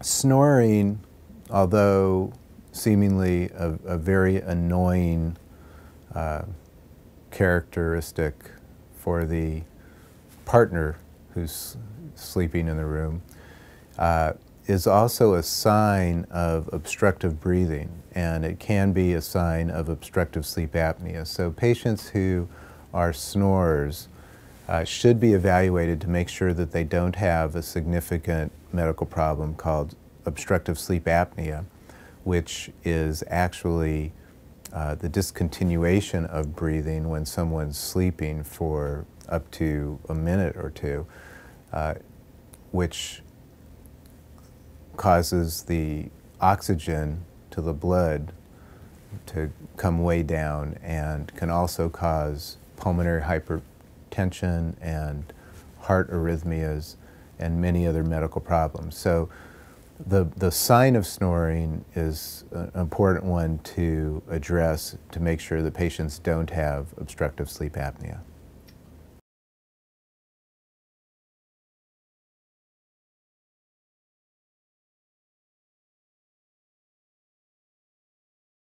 Snoring, although seemingly a very annoying characteristic for the partner who's sleeping in the room, is also a sign of obstructive breathing, and it can be a sign of obstructive sleep apnea. So patients who are snorers should be evaluated to make sure that they don't have a significant medical problem called obstructive sleep apnea, which is actually the discontinuation of breathing when someone's sleeping for up to a minute or two, which causes the oxygen to the blood to come way down and can also cause pulmonary hypertension and heart arrhythmias and many other medical problems. So the sign of snoring is an important one to address to make sure that patients don't have obstructive sleep apnea.